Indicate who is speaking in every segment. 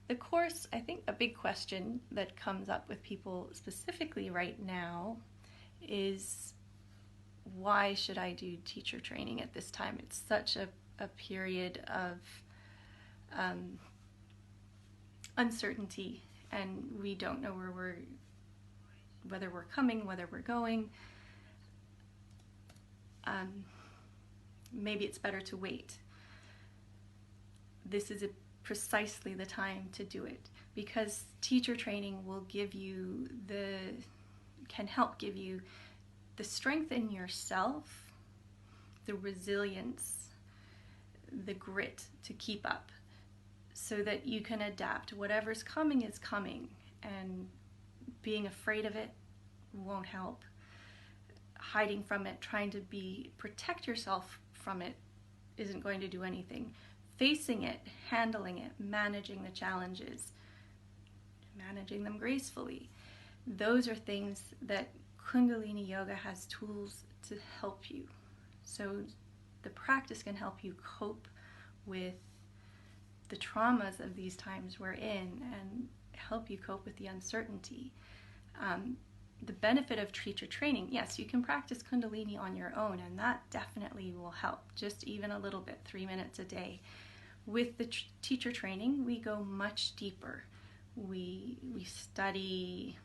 Speaker 1: the course, I think a big question that comes up with people specifically right now is, why should I do teacher training at this time? It's such a period of uncertainty, and we don't know whether we're coming, whether we're going. Maybe it's better to wait. This is precisely the time to do it, because teacher training will can help give you the strength in yourself, the resilience, the grit to keep up, so that you can adapt. Whatever's coming is coming, and being afraid of it won't help. Hiding from it, trying to protect yourself from it, isn't going to do anything. Facing it, handling it, managing the challenges, managing them gracefully, those are things that Kundalini Yoga has tools to help you. So the practice can help you cope with the traumas of these times we're in, and help you cope with the uncertainty. The benefit of teacher training, yes, you can practice Kundalini on your own, and that definitely will help, just even a little bit, 3 minutes a day. With the teacher training, we go much deeper. We study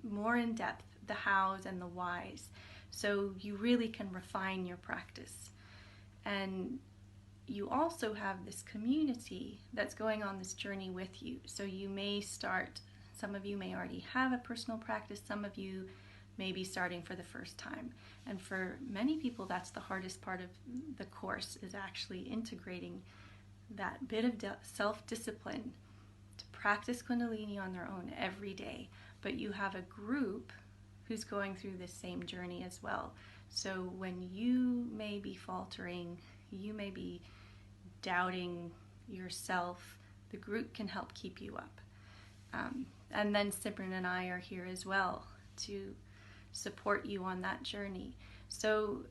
Speaker 1: more in depth the hows and the whys, so you really can refine your practice. And you also have this community that's going on this journey with you. So you may start, some of you may already have a personal practice, some of you may be starting for the first time. And for many people, that's the hardest part of the course, is actually integrating that bit of self-discipline to practice Kundalini on their own every day. But you have a group who's going through this same journey as well. So when you may be faltering, you may be doubting yourself, the group can help keep you up. And then Simran and I are here as well to support you on that journey. So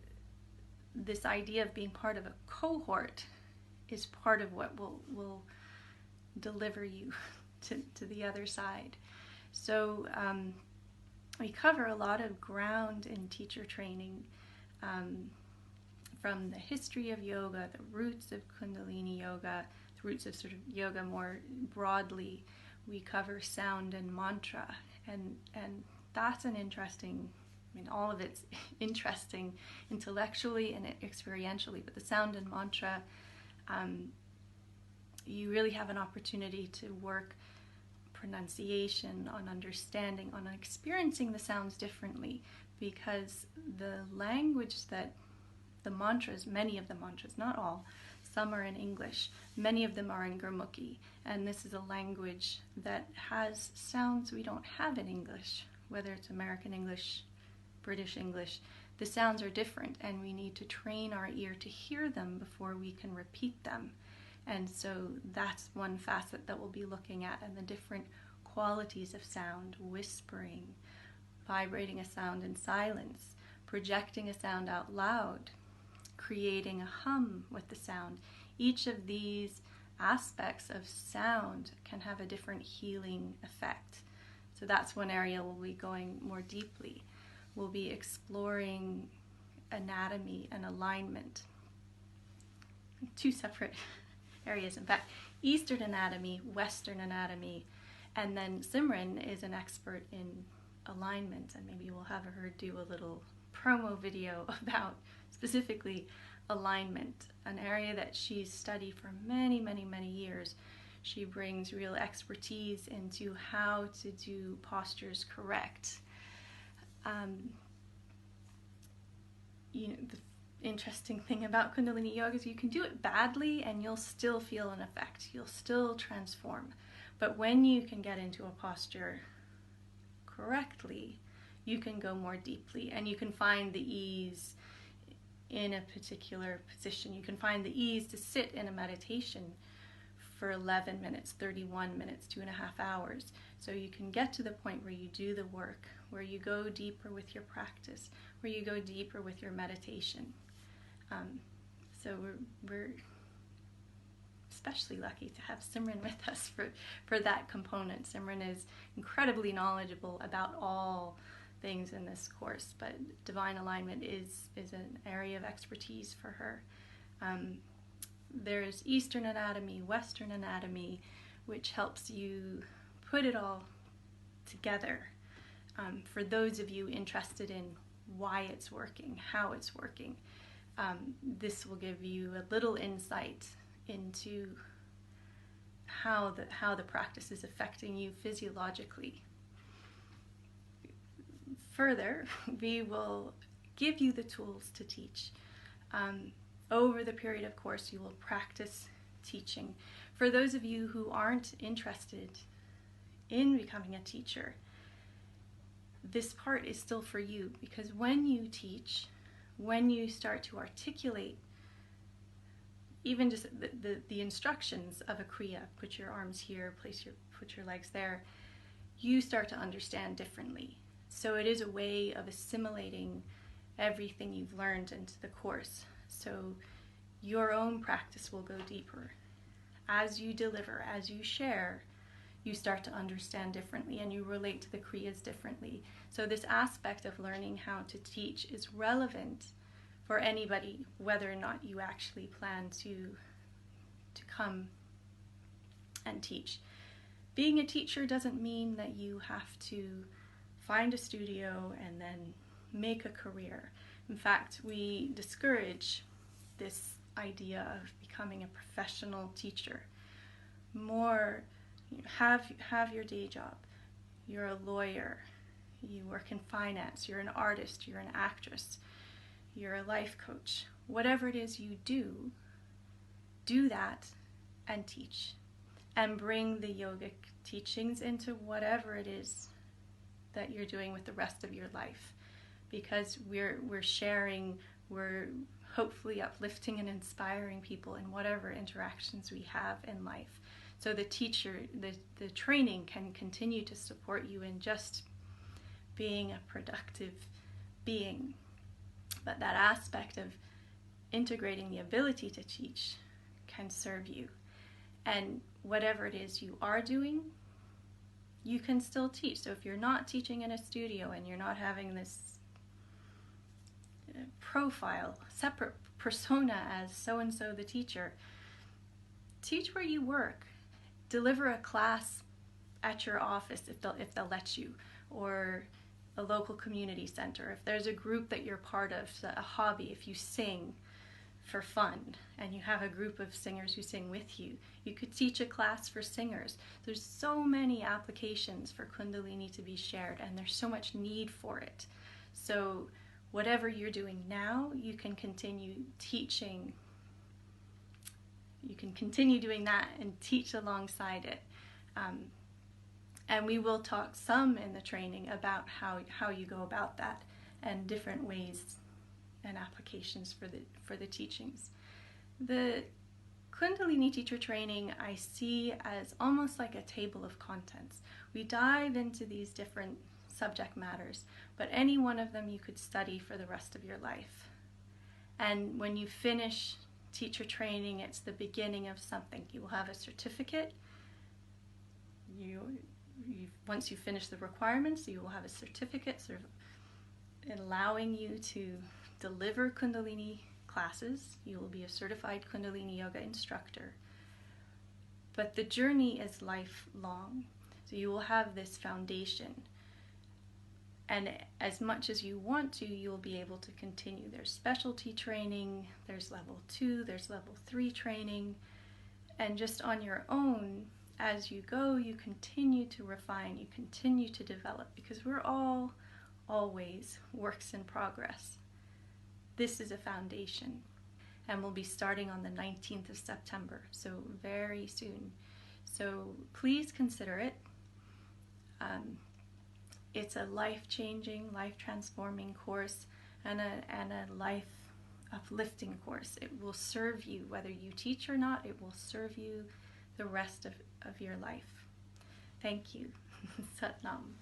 Speaker 1: this idea of being part of a cohort is part of what will deliver you to the other side. So we cover a lot of ground in teacher training, from the history of yoga, the roots of Kundalini yoga, the roots of sort of yoga more broadly. We cover sound and mantra, and that's an interesting, all of it's interesting intellectually and experientially, but the sound and mantra, you really have an opportunity to work pronunciation, on understanding, on experiencing the sounds differently, because the language that the mantras, many of the mantras, not all, some are in English, many of them are in Gurmukhi, and this is a language that has sounds we don't have in English, whether it's American English, British English. The sounds are different, and we need to train our ear to hear them before we can repeat them. And so that's one facet that we'll be looking at, and the different qualities of sound: whispering, vibrating a sound in silence, projecting a sound out loud, creating a hum with the sound. Each of these aspects of sound can have a different healing effect. So that's one area we'll be going more deeply. We'll be exploring anatomy and alignment. Two separate areas, in fact. Eastern anatomy, Western anatomy, and then Simran is an expert in alignment, and maybe we'll have her do a little promo video about specifically alignment, an area that she's studied for many, many, many years. She brings real expertise into how to do postures correct. The interesting thing about Kundalini Yoga is you can do it badly and you'll still feel an effect. You'll still transform. But when you can get into a posture correctly, you can go more deeply, and you can find the ease in a particular position. You can find the ease to sit in a meditation for 11 minutes, 31 minutes, 2.5 hours. So you can get to the point where you do the work, where you go deeper with your practice, where you go deeper with your meditation. So we're especially lucky to have Simran with us for that component. Simran is incredibly knowledgeable about all things in this course, but divine alignment is an area of expertise for her. There's Eastern anatomy, Western anatomy, which helps you put it all together. For those of you interested in why it's working, how it's working, this will give you a little insight into how the practice is affecting you physiologically. Further, we will give you the tools to teach. Over the period of course, you will practice teaching. For those of you who aren't interested in becoming a teacher, this part is still for you, because when you teach, when you start to articulate even just the instructions of a kriya, put your arms here, put your legs there, you start to understand differently. So it is a way of assimilating everything you've learned into the course. So your own practice will go deeper. As you deliver, as you share, you start to understand differently and you relate to the kriyas differently. So this aspect of learning how to teach is relevant for anybody, whether or not you actually plan to come and teach. Being a teacher doesn't mean that you have to find a studio and then make a career. In fact, we discourage this idea of becoming a professional teacher. More, have your day job. You're a lawyer. You work in finance. You're an artist. You're an actress. You're a life coach. Whatever it is you do that and teach. And bring the yogic teachings into whatever it is that you're doing with the rest of your life. Because we're sharing, we're hopefully uplifting and inspiring people in whatever interactions we have in life. So the teacher, the training can continue to support you in just being a productive being. But that aspect of integrating the ability to teach can serve you. And whatever it is you are doing, you can still teach. So if you're not teaching in a studio and you're not having this profile, separate persona as so-and-so the teacher, teach where you work. Deliver a class at your office if they'll let you, or a local community center. If there's a group that you're part of, a hobby, if you sing for fun and you have a group of singers who sing with you, you could teach a class for singers. There's so many applications for Kundalini to be shared, and there's so much need for it. So whatever you're doing now, you can continue teaching. You can continue doing that and teach alongside it. And we will talk some in the training about how you go about that and different ways and applications for the teachings. The Kundalini teacher training I see as almost like a table of contents. We dive into these different subject matters, but any one of them you could study for the rest of your life. And when you finish teacher training, it's the beginning of something. You will have a certificate. Once you finish the requirements, you will have a certificate sort of allowing you to deliver Kundalini classes. You will be a certified Kundalini yoga instructor. But the journey is lifelong. So you will have this foundation. And as much as you want to, you'll be able to continue. There's specialty training, there's level 2, there's level 3 training. And just on your own, as you go, you continue to refine, you continue to develop, because we're all always works in progress. This is a foundation, and we'll be starting on the 19th of September, so very soon. So please consider it. It's a life-changing, life-transforming course and a life-uplifting course. It will serve you, whether you teach or not, it will serve you the rest of your life. Thank you. Sat Nam.